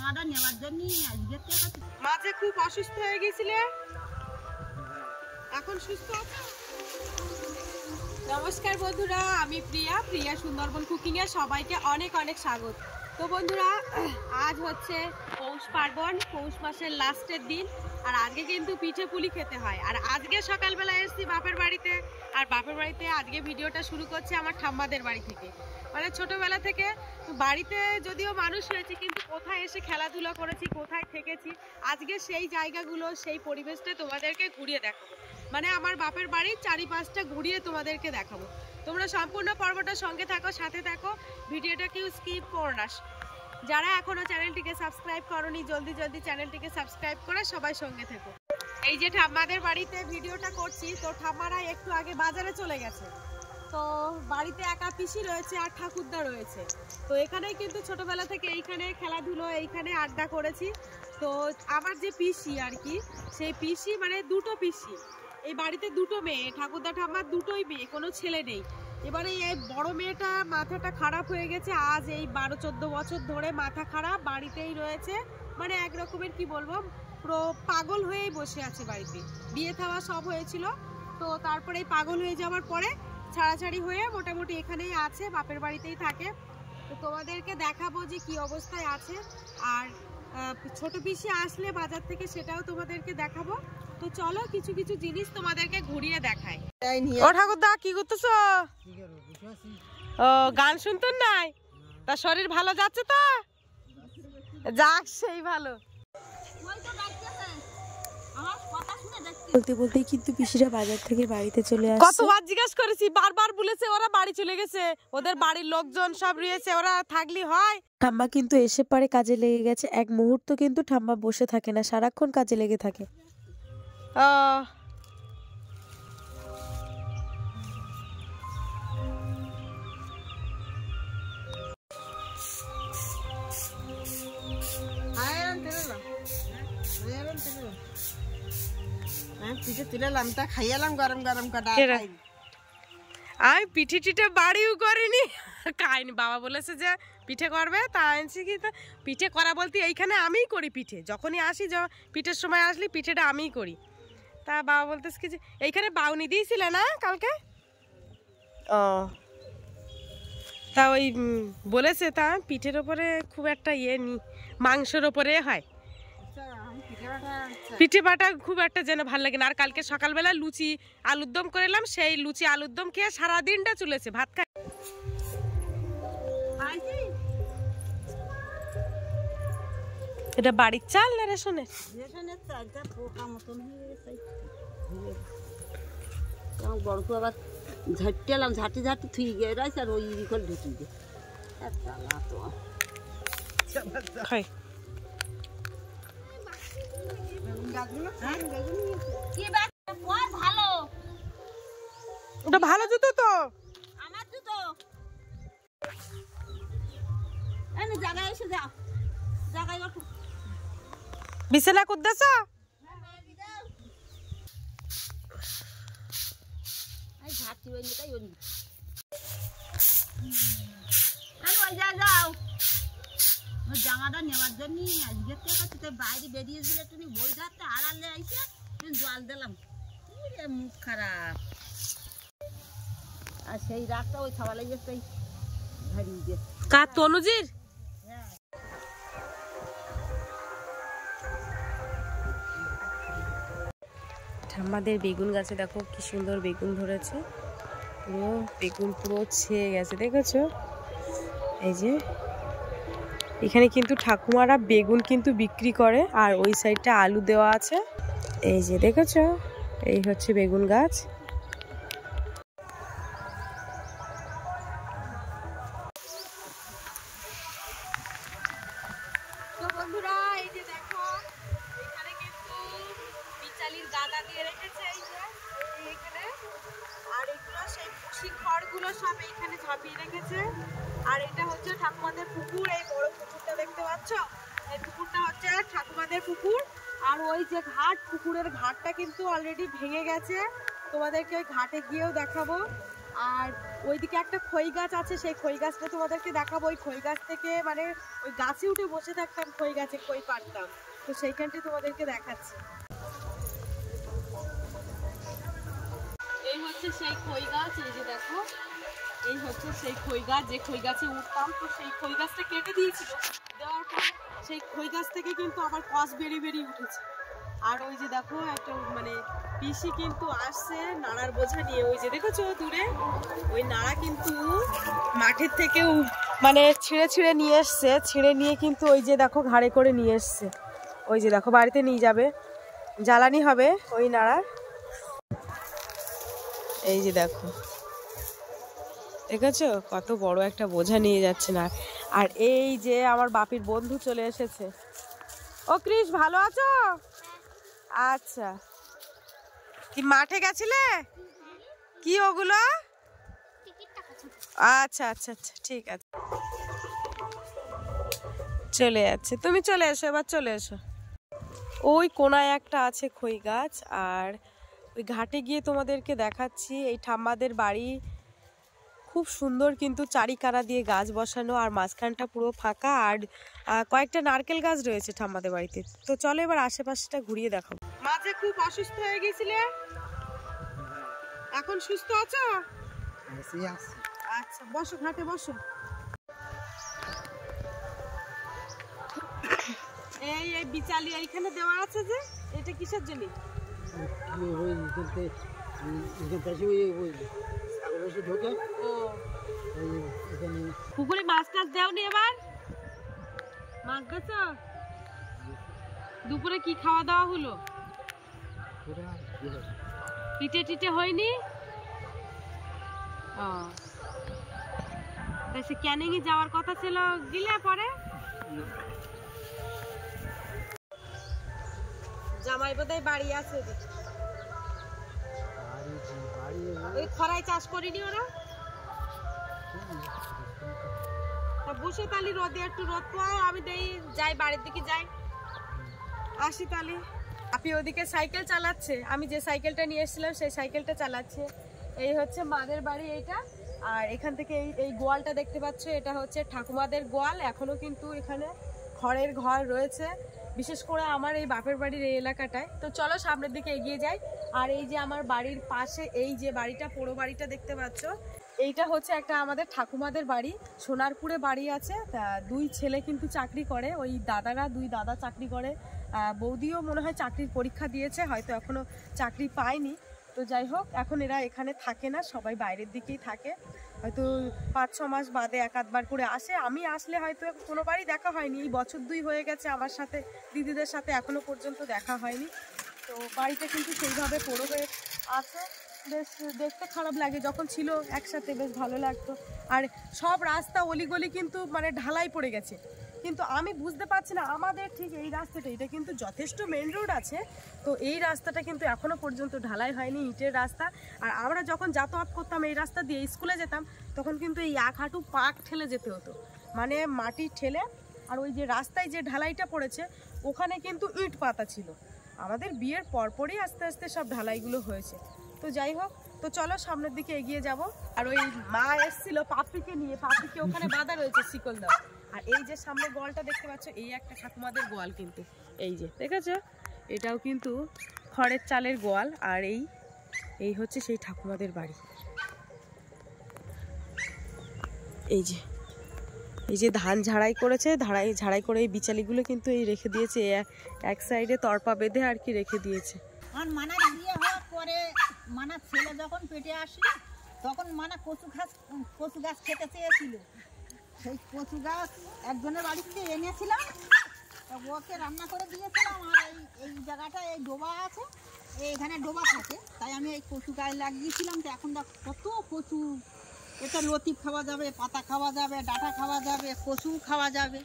জামাটা নেওয়ার জন্য আজকে মাঝে খুব অসুস্থ হয়ে গেছিলে, এখন সুস্থ আছো? নমস্কার বন্ধুরা, আমি প্রিয়া সুন্দরবন কুকিং এ সবাইকে অনেক অনেক স্বাগত। তো বন্ধুরা, আজ হচ্ছে পৌষ পার্বণ, পৌষ মাসের লাস্টের দিন। আর আজকে কিন্তু পিঠে পুলি খেতে হয়। আর আজকে সকালবেলা এসেছি বাপের বাড়িতে। আর বাপের বাড়িতে আজকে ভিডিওটা শুরু করছে আমার ঠাম্মাদের বাড়ি থেকে। মানে ছোটবেলা থেকে বাড়িতে যদিও মানুষ হয়েছি, কিন্তু কোথায় এসে খেলাধুলা করেছি, কোথায় থেকেছি, আজকে সেই জায়গাগুলো, সেই পরিবেশটা তোমাদেরকে ঘুরিয়ে দেখাবো। মানে আমার বাপের বাড়ির চারিপাশটা ঘুরিয়ে তোমাদেরকে দেখাবো। তোমরা সম্পূর্ণ পর্বটা সঙ্গে থাকো, সাথে থাকো, ভিডিওটা কেউ স্কিপ করো না। যারা এখনো চ্যানেলটিকে সাবস্ক্রাইব করোনি, জলদি চ্যানেলটিকে সাবস্ক্রাইব করে সবাই সঙ্গে থেকো। এই যে ঠাম্মাদের বাড়িতে ভিডিওটা করছি, তো ঠাম্মারা একটু আগে বাজারে চলে গেছে। তো বাড়িতে একা পিসি রয়েছে আর ঠাকুরদা রয়েছে। তো এখানেই কিন্তু ছোটবেলা থেকে এইখানে খেলাধুলো, এইখানে আড্ডা করেছি। তো আমার যে পিসি আর কি, সেই পিসি মানে দুটো পিসি, এই বাড়িতে দুটো মেয়ে, ঠাকুরদা ঠাম্মার দুটোই মেয়ে, কোনো ছেলে নেই। এবারে এই বড় মেয়েটা মাথাটা খারাপ হয়ে গেছে, আজ এই 12-14 বছর ধরে মাথা খারাপ, বাড়িতেই রয়েছে। মানে এক রকমের কি বলবো, পুরো পাগল হয়েই বসে আছে বাড়িতে। বিয়ে থাওয়া সব হয়েছিল, তো তারপরে পাগল হয়ে যাওয়ার পরে ছাড়াছাড়ি হয়ে মোটামুটি এখানেই আছে, বাপের বাড়িতেই থাকে। তো তোমাদেরকে দেখাবো যে কি অবস্থায় আছে। আর ছোট পিসি আসলে বাজার থেকে, সেটাও তোমাদেরকে দেখাবো। তো চলো কিছু কিছু জিনিস তোমাদেরকে ঘুরিয়ে দেখাই। ও ঠাকুরদা, কি করতেছো? ও, গান শুনতেন নাই? তা শরীর ভালো যাচ্ছে তো? যাক, সেই ভালো। বলতে বলতেই কিন্তু পিসিরা বাজার থেকে বাড়িতে চলে আসে। কতবার জিজ্ঞেস করেছি, বারবার বলেছে ওরা বাড়ি চলে গেছে, ওদের বাড়ির লোকজন সব রয়েছে, ওরা থাকলি হয়। ঠাম্মা কিন্তু এসে পরে কাজে লেগে গেছে। এক মুহূর্ত কিন্তু ঠাম্মা বসে থাকে না, সারাক্ষণ কাজে লেগে থাকে। আমি পিঠে টিঠে বাড়িও করিনি, খাইনি। বাবা বলেছে যে পিঠে করবে, তা আনছি কি, তা পিঠে করা বলতে এইখানে আমিই করি পিঠে। যখনই আসি, পিঠের সময় আসলি পিঠেটা আমিই করি। তা বাবা বলতেছে কি যে এইখানে বাউনি দিয়েছিলে না কালকে? ও, তা ওই বলেছে, তা পিঠের ওপরে খুব একটা ইয়ে নি, মাংসের ওপরে হয়। পিঠে বাটা খুব একটা যেন ভালো লাগে না। আর কালকে সকালবেলা লুচি আলুর দম করে এলাম, সেই লুচি আলুর দম খেয়ে সারাদিনটা চলেছে, ভাত খাই। এটা বাড়ির চাল না রেশনের? রেশনের চালটা পোকা মতন হয়ে গেছে। বড় তো আবার ঝাঁটিলাম, ঝাঁটি থুই গিয়ে রয়েছে, আর ওই করে ঢুকি গে খাই। ভালো, ওটা ভালো জুতো তো, আমার জুতো। জায়গায় এসে যাও, জায়গায় ওঠো। বিছানা করতেছ? ঝাঁটি ওই নিতাই ওই যাও, জামাটা নেওয়ার জন্য আজকে বাইরে বেরিয়েছিল, তুমি বই ধরতে আড়ালে আইসে জল দিলাম, মুখ খারাপ। আর সেই রাতটা ওই খাওয়া লেগেছে ধরিয়ে দিয়ে। কার তনুজির? আমাদের বেগুন গাছে দেখো কি সুন্দর বেগুন ধরেছে, পুরো বেগুন পুরো ছেয়ে গেছে, দেখেছো? এই যে এখানে কিন্তু ঠাকুমারা বেগুন কিন্তু বিক্রি করে, আর ওই সাইডটা আলু দেওয়া আছে। এই যে দেখেছো, এই হচ্ছে বেগুন গাছ। তো বন্ধুরা, এই যে দেখো এখানে কিন্তু বিচালির গাদা দিয়ে রেখেছে, এই যে এইখানে। আর এগুলো সেই ভুসি খড়গুলো সব এইখানে ঝাঁপিয়ে রেখেছে। আর এটা হচ্ছে ঠাকুমাদের পুকুর, এই বড় পুকুরটা দেখতে পাচ্ছ, এই পুকুরটা হচ্ছে ঠাকুমাদের পুকুর। আর ওই যে ঘাট, পুকুরের ঘাটটা কিন্তু অলরেডি ভেঙে গেছে, তোমাদেরকে ওই ঘাটে গিয়েও দেখাবো। আর ওইদিকে একটা খই গাছ আছে, সেই খই গাছটা তোমাদেরকে দেখাবো। ওই খই গাছ থেকে মানে ওই গাছে উঠে বসে থাকতাম, খই গাছে খই পাড়তাম, তো সেইখানটাই তোমাদেরকে দেখাচ্ছি। এই হচ্ছে সেই খই গাছ, এই যে দেখো, এই হচ্ছে সেই খই গাছ, যে খই গাছে উঠতাম। তো সেই খই গাছটা কেটে দিয়েছিল, দেওয়ার পর সেই খই গাছ থেকে কিন্তু আবার কস বেরিয়ে উঠেছে। আর ওই যে দেখো একটা মানে পিসি কিন্তু আসছে নাড়ার বোঝা নিয়ে, ওই যে দেখেছো দূরে ওই নাড়া কিন্তু মাঠের থেকেও মানে ছিঁড়ে নিয়ে এসছে, ছিঁড়ে নিয়ে কিন্তু ওই যে দেখো ঘাড়ে করে নিয়ে এসছে। ওই যে দেখো বাড়িতে নিয়ে যাবে, জ্বালানি হবে ওই নাড়ার। এই যে দেখো, দেখেছো কত বড় একটা বোঝা নিয়ে যাচ্ছে না। আর এই যে আমার বাপির বন্ধু চলে এসেছে। ও কৃষ, ভালো আছো? আচ্ছা, কি মাঠে গেছিলে? কি ওগুলো? আচ্ছা আচ্ছা আচ্ছা, ঠিক আছে, চলে যাচ্ছে। তুমি চলে এসো, এবার চলে এসো। ওই কোনায় একটা আছে খই গাছ, আর ওই ঘাটে গিয়ে তোমাদেরকে দেখাচ্ছি এই ঠাম্মাদের বাড়ি। খুব সুন্দর কিন্তু চারিকারা দিয়ে গাছ বসানো, আর মাঝখানটা পুরো ফাঁকা, আর কয়েকটা নারকেল গাছ রয়েছে ঠাম্মাদের বাড়িতে। তো চলো এবার আশেপাশটা ঘুরিয়ে দেখাবো। মাঝে খুব অসুস্থ হয়ে গেছিলে, এখন সুস্থ আছো? আচ্ছা বসো, ঘাটে বসো। এই এই বিচালি এইখানে দেওয়া আছে যে, এটা কিসের জন্য? পুকুরে মাছ টাছ দেওনি এবার? মাছ ধরছ? দুপুরে কি খাওয়া দাওয়া হলো? পিঠে টিটে হয়নি? ও সে ক্যানিং এ যাওয়ার কথা ছিল, গিলে পরে? জামাই বোধহয় বাড়ি আছে, ওই খরায় চাষ করিনি ওরা। বসে তালি রোদে, একটু রোদ পাও, আমি যাই বাড়ির দিকে যাই, আসি তালি। আপনি ওদিকে সাইকেল চালাচ্ছে, আমি যে সাইকেলটা নিয়ে এসেছিলাম সেই সাইকেলটা চালাচ্ছে। এই হচ্ছে মাদের বাড়ি এইটা, আর এখান থেকে এই গোয়ালটা দেখতে পাচ্ছ, এটা হচ্ছে ঠাকুমাদের গোয়াল। এখনো কিন্তু এখানে খড়ের ঘর রয়েছে, বিশেষ করে আমার এই বাপের বাড়ির এই এলাকাটায়। তো চলো সামনের দিকে এগিয়ে যাই। আর এই যে আমার বাড়ির পাশে এই যে বাড়িটা, পোড়ো বাড়িটা দেখতে পাচ্ছ, এইটা হচ্ছে একটা আমাদের ঠাকুমাদের বাড়ি। সোনারপুরে বাড়ি আছে, দুই ছেলে কিন্তু চাকরি করে, ওই দাদারা, দুই দাদা চাকরি করে। বৌদিও মনে হয় চাকরির পরীক্ষা দিয়েছে, হয়তো এখনো চাকরি পায়নি। তো যাই হোক, এখন এরা এখানে থাকে না, সবাই বাইরের দিকেই থাকে। হয়তো 5-6 মাস বাদে এক আধবার করে আসে। আমি আসলে হয়তো কোনোবারই দেখা হয়নি, এই বছর 2 হয়ে গেছে আমার সাথে, দিদিদের সাথে এখনো পর্যন্ত দেখা হয়নি। তো বাড়িটা কিন্তু সেইভাবে পোড়ো হয়ে আছে, বেশ দেখতে খারাপ লাগে। যখন ছিল একসাথে বেশ ভালো লাগতো। আর সব রাস্তা অলিগলি কিন্তু মানে ঢালাই পড়ে গেছে, কিন্তু আমি বুঝতে পারছি না আমাদের ঠিক এই রাস্তাটা, এটা কিন্তু যথেষ্ট মেন রোড আছে, তো এই রাস্তাটা কিন্তু এখনো পর্যন্ত ঢালাই হয়নি, ইটের রাস্তা। আর আমরা যখন যাতায়াত করতাম এই রাস্তা দিয়ে, স্কুলে যেতাম, তখন কিন্তু এই 1 হাঁটু পাক ঠেলে যেতে হতো, মানে মাটি ঠেলে। আর ওই যে রাস্তায় যে ঢালাইটা পড়েছে ওখানে কিন্তু ইট পাতা ছিল। আমাদের বিয়ের পরপরই আস্তে আস্তে সব ঢালাইগুলো হয়েছে। তো যাই হোক, তো চলো সামনের দিকে এগিয়ে যাব। আর ওই মা এসেছিল পাপিকে নিয়ে, পাপিকে ওখানে বাঁধা রয়েছে শিকল দাও। আর এই যে সামনে গোয়ালটা দেখতে পাচ্ছ, এই একটা ঠাকুমাদের গোয়াল কিন্তু, এই যে দেখেছো, এটাও কিন্তু খড়ের চালের গোয়াল। আর এই হচ্ছে সেই ঠাকুমাদের বাড়ি। এই যে ধান ঝাড়াই করেছে, ঝাড়াই করে এই বিচালিগুলো কিন্তু এই রেখে দিয়েছে, এক সাইডে তরপা বেঁধে আর কি রেখে দিয়েছে। আর মানা বিয়ে হওয়ার পরে মানা ছেলে যখন পেটে আসলো, তখন মানা কচু গাছ খেতে চেয়েছিল। সেই কচু গাছ একজনের বাড়ি থেকে এনেছিলাম, ওকে রান্না করে দিয়েছিলাম। আর এই জায়গাটা এই ডোবা আছে, এখানে ডোবা থাকে, তাই আমি এই কচু গাছ লাগিয়েছিলাম। তো এখন দেখ কত কচু, এটা লতি খাওয়া যাবে, পাতা খাওয়া যাবে, ডাঁটা খাওয়া যাবে, কচু খাওয়া যাবে।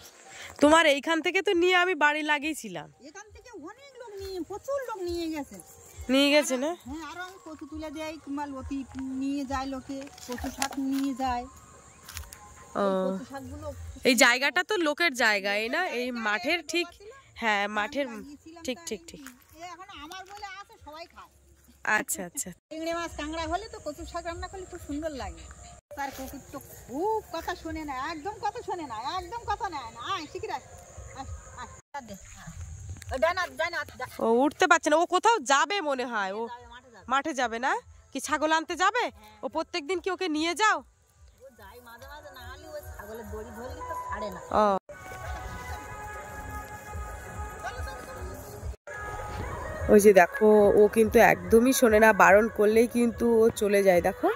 তোমার এইখান থেকে তো নিয়ে আমি বাড়ি লাগিয়েছিলাম, এখান থেকে অনেক লোক প্রচুর লোক নিয়ে গেছে না? হ্যাঁ, আরো আমি কচু তুলে দেয়, কিংবা লতি নিয়ে যায় লোকে, কচু শাক নিয়ে যায়। এই জায়গাটা তো লোকের জায়গায় না, এই মাঠের ঠিক, হ্যাঁ মাঠের ঠিক। এখন আমার বলে আছে, সবাই খায়। আচ্ছা আচ্ছা। চিংড়ি মাছ কাঁকড়া হলে তো কচু শাক রান্না করলে খুব সুন্দর লাগে। তার কুকুর তো খুব কথা শোনে না, একদম কথা শোনে না, একদম কথা নেয় না। আয় শিখিরা, ও উঠতে পারছে না, ও কোথাও যাবে মনে হয়, ও মাঠে যাবে না কি ছাগল আনতে যাবে? ও প্রত্যেকদিন কি ওকে নিয়ে যাও? ও ওই যে দেখো, ও কিন্তু একদমই শোনে না, বারণ করলেই কিন্তু ও চলে যায়। দেখো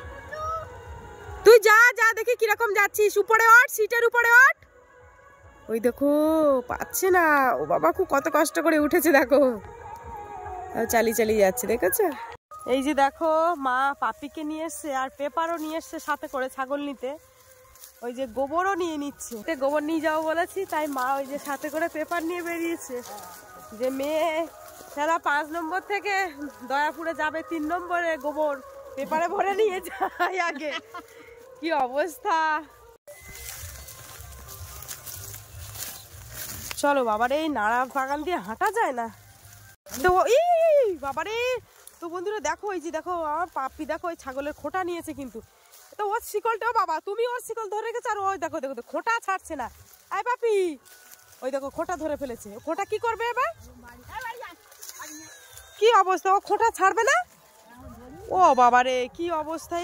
তুই যা যা, দেখি কিরকম যাচ্ছিস, উপরে ওঠ, সিটের উপরে ওঠ। ওই দেখো পাচ্ছে না, ও বাবা খুব কত কষ্ট করে উঠেছে, দেখো চালিয়ে চালিয়ে যাচ্ছে, দেখেছো? এই যে দেখো মা পাপিকে নিয়ে এসছে আর পেপারও নিয়ে এসছে সাথে করে ছাগল নিতে। ওই যে গোবরও নিয়ে নিচ্ছে, গোবর নিয়ে যাও বলেছি, তাই মা ওই যে সাথে করে পেপার নিয়ে বেরিয়েছে যে মেয়ে সারা 5 নম্বর থেকে দয়াপুরে যাবে 3 নম্বরে, গোবর পেপারে ভরে নিয়ে যায় আগে। কি অবস্থা! চলো বাবারে, এই নাড়া বাগান দিয়ে হাঁটা যায় না তো। বাবারে, তো বন্ধুরা দেখো, এই যে দেখো আমার পাপি, দেখো ওই ছাগলের খোঁটা নিয়েছে কিন্তু, তো ওর শিকলটাও, বাবা তুমি ওর শিকল ধরে রেখেছো, আর ওই দেখো দেখো খোঁটা ছাড়ছে না। আয় পাপি, ওই দেখো খোঁটা ধরে ফেলেছে, খোঁটা কি করবে এবার? কি অবস্থা, ও খোঁটা ছাড়বে না। ও বাবারে কি অবস্থা!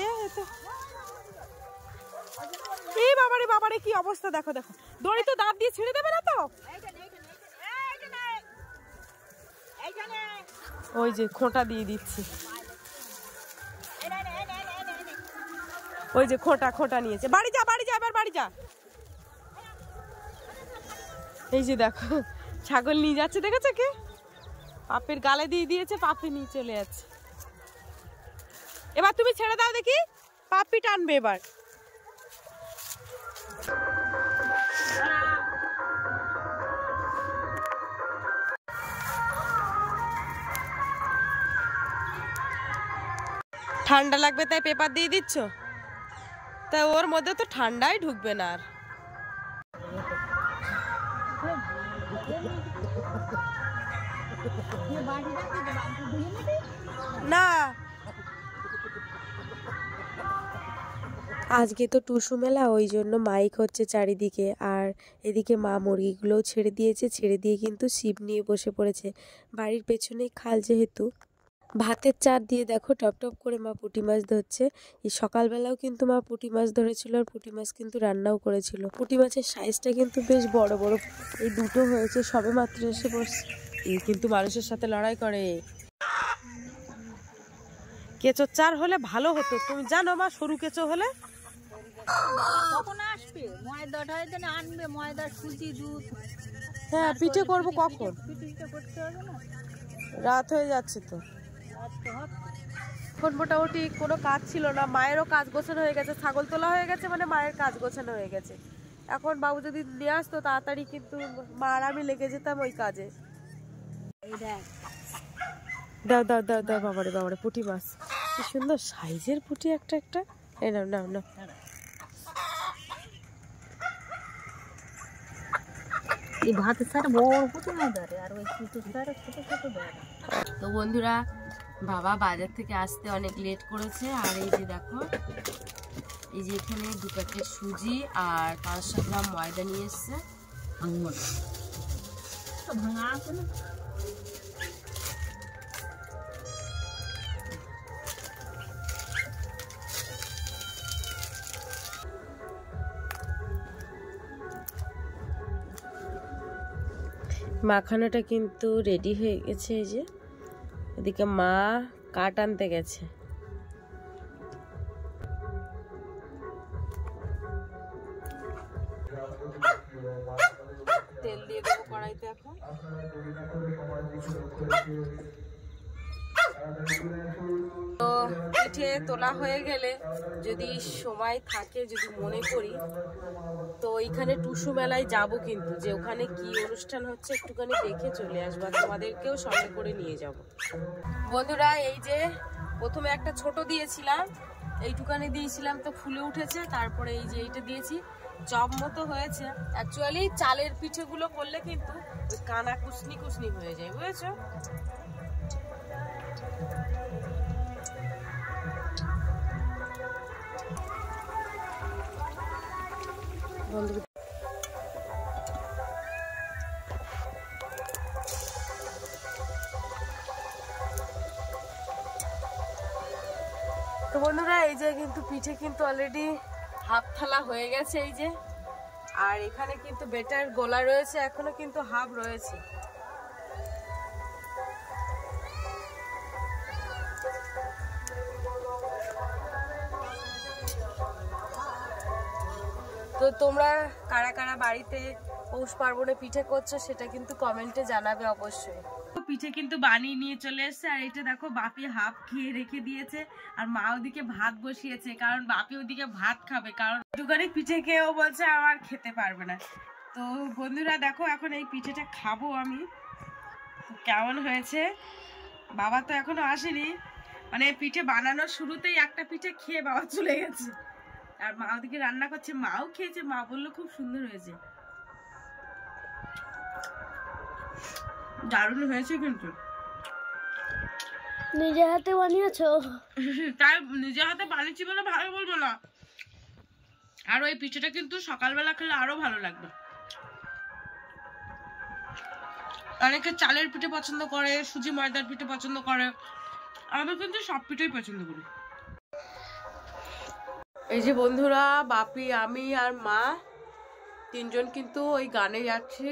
এই বাবারে বাবারে কি অবস্থা, দেখো দেখো, দড়ি তো দাঁত দিয়ে ছেড়ে দেবে না তো? ওই যে খোঁটা দিয়ে দিচ্ছি, ওই যে খোঁটা খোঁটা নিয়েছে। বাড়ি যা বাড়ি যা, এবার বাড়ি যা। এই যে দেখো ছাগল নিয়ে যাচ্ছে, দেখেছো কে? পাপির গালে দিয়ে দিয়েছে, পাপি নিয়ে চলে যাচ্ছে। এবার তুমি ছেড়ে দাও দেখি, পাপি টানবে এবার। ঠান্ডা লাগবে তাই পেপার দিয়ে দিচ্ছ, তা ওর মধ্যে তো ঠান্ডাই ঢুকবে না আর। না আজকে তো টুসু মেলা, ওই জন্য মাইক হচ্ছে চারিদিকে, আর এদিকে মা মুরগিগুলোও ছেড়ে দিয়েছে, ছেড়ে দিয়ে কিন্তু ছিপ নিয়ে বসে পড়েছে। বাড়ির পেছনেই খাল যেহেতু, ভাতের চার দিয়ে দেখো টপ টপ করে মা পুঁটি মাছ ধরছে। এই সকালবেলাও কিন্তু মা পুঁটি মাছ ধরেছিল, আর পুঁটি মাছ কিন্তু রান্নাও করেছিল। পুঁটি মাছের সাইজটা কিন্তু বেশ বড় বড়, এই দুটো হয়েছে, সবে মাত্র এসে বসছে। এই কিন্তু মানুষের সাথে লড়াই করে। কেঁচোর চার হলে ভালো হতো, তুমি জানো মা, সরু কেঁচো হলে। কখন আসবে? ময়দাটা আনবে, ময়দা সুজি দুধ। হ্যাঁ পিঠে করবো কখন? পিঠে করতে হবে না, রাত হয়ে যাচ্ছে তো। এখন মোটামুটি কোনো কাজ ছিল না, মায়েরও কাজ গোছানো হয়ে গেছে, ছাগল তোলা হয়ে গেছে, মানে মায়ের কাজ গোছানো হয়ে গেছে। এখন বাবু যদি নিয়ে আসতো তাড়াতাড়ি, কিন্তু মা আর আমি লেগে যেতাম ওই কাজে। দাও দাও দাও দাও, বাবারে বাবারে পুঁটি মাছ, কি সুন্দর সাইজের পুঁটি একটা একটা। এই নাও নাও নাও। এই ভাতের সাথে বড় পুঁটি মাছ ধরে, আর ওই কুচুর সাথে ছোট ছোট ধরে। তো বন্ধুরা, বাবা বাজার থেকে আসতে অনেক লেট করেছে, আর এই যে দেখো, এই যে এখানে 2 প্যাকেট সুজি আর 500 গ্রাম ময়দা নিয়ে এসছে। ভাঙা আছে না? মাখানাটা কিন্তু রেডি হয়ে গেছে। এই যে এদিকে মা কাঠ আনতে গেছে। তেল দিয়ে দেবো কড়াইতে এখন। তো পিঠে তোলা হয়ে গেলে, যদি সময় থাকে, যদি মনে করি, তো ওইখানে টুসু মেলায় যাব, কিন্তু যে ওখানে কি অনুষ্ঠান হচ্ছে একটুখানি দেখে চলে আসবো, তোমাদেরকেও সঙ্গে করে নিয়ে যাব। বন্ধুরা, এই যে প্রথমে একটা ছোট দিয়েছিলাম, এইটুখানি দিয়েছিলাম, তো ফুলে উঠেছে। তারপরে এই যে এইটা দিয়েছি, চপ মতো হয়েছে। অ্যাকচুয়ালি চালের পিঠেগুলো করলে কিন্তু কানা কুসনি কুসনি হয়ে যায়, বুঝেছো? তোমাদেরকে। তো বন্ধুরা এই যে কিন্তু পিঠে কিন্তু অলরেডি হাফ থালা হয়ে গেছে এই যে, আর এখানে কিন্তু বেটার গোলা রয়েছে, এখনো কিন্তু হাফ রয়েছে। তো তোমরা কারা কারা বাড়িতে পৌষ পার্বণে পিঠে করছো সেটা কিন্তু কমেন্টে জানাবে অবশ্যই। পিঠে কিন্তু বানিয়ে নিয়ে চলে এসছে, আর এটা দেখো বাপি হাফ খেয়ে রেখে দিয়েছে, আর মা ওদিকে ভাত বসিয়েছে, কারণ বাপি ওদিকে ভাত খাবে, কারণ দোকানে পিঠে খেয়েও বলছে আমার খেতে পারবে না। তো বন্ধুরা দেখো এখন এই পিঠেটা খাবো আমি, কেমন হয়েছে। বাবা তো এখনো আসেনি, মানে পিঠে বানানোর শুরুতেই একটা পিঠে খেয়ে বাবা চলে গেছে, আর মা ওদিকে রান্না করছে, মাও খেয়েছে, মা বললো খুব সুন্দর হয়েছে, দারুণ হয়েছে। কিন্তু নিজের হাতে বানিয়েছো? তাই নিজের হাতে বানিয়েছি বলে ভালো বলবো না, আর ওই পিঠেটা কিন্তু সকালবেলা খেলে আরো ভালো লাগবে। অনেকে চালের পিঠে পছন্দ করে, সুজি ময়দার পিঠে পছন্দ করে, আমি কিন্তু সব পিঠেই পছন্দ করি। এই যে বন্ধুরা বাপি, আমি আর মা তিনজন কিন্তু ওই গানে যাচ্ছি।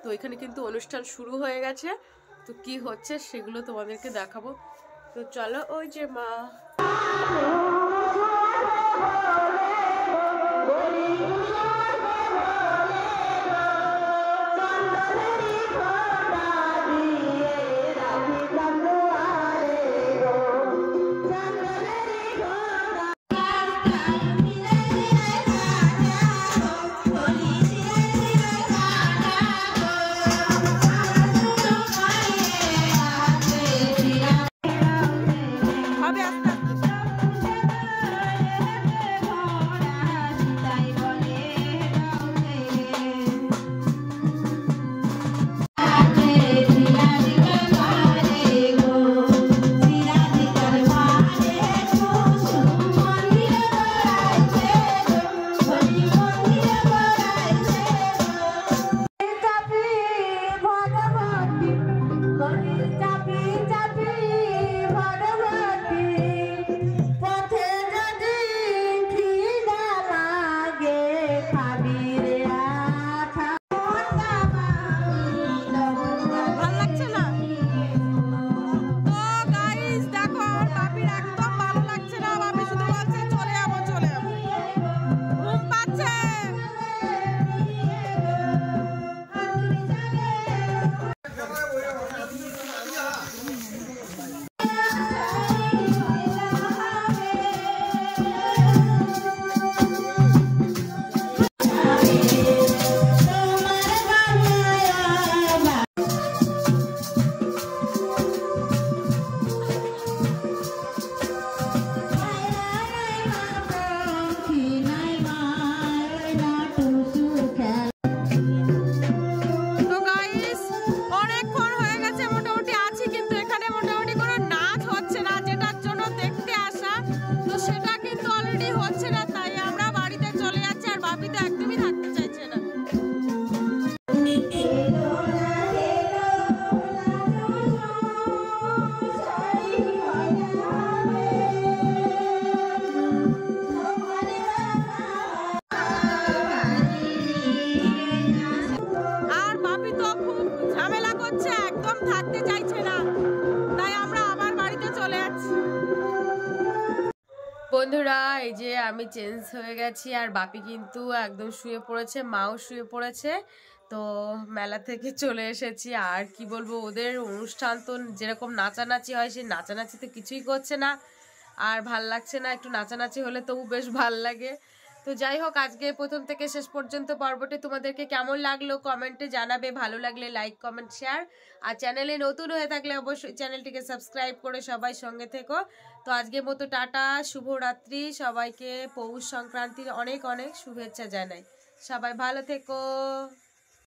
তো এখানে কিন্তু অনুষ্ঠান শুরু হয়ে গেছে, তো কি হচ্ছে সেগুলো তোমাদেরকে দেখাবো। তো চলো, ওই যে মা বন্ধুরা এই যে আমি চেঞ্জ হয়ে গেছি, আর বাপি কিন্তু একদম শুয়ে পড়েছে, মাও শুয়ে পড়েছে। তো মেলা থেকে চলে এসেছি, আর কি বলবো, ওদের অনুষ্ঠান তো যেরকম নাচানাচি হয় সেই নাচানাচি তো কিছুই করছে না, আর ভাল লাগছে না। একটু নাচানাচি হলে তবু বেশ ভাল লাগে। তো যাই হোক, আজকে প্রথম থেকে শেষ পর্যন্ত পর্বটি তোমাদেরকে কেমন লাগলো কমেন্টে জানাবে। ভালো লাগলে লাইক কমেন্ট শেয়ার, আর চ্যানেলে নতুন হয়ে থাকলে অবশ্যই চ্যানেলটিকে সাবস্ক্রাইব করে সবাই সঙ্গে থেকো। তো আজকের মতো টাটা, শুভরাত্রি, সবাইকে পৌষ সংক্রান্তির অনেক অনেক শুভেচ্ছা জানাই। সবাই ভালো থেকো।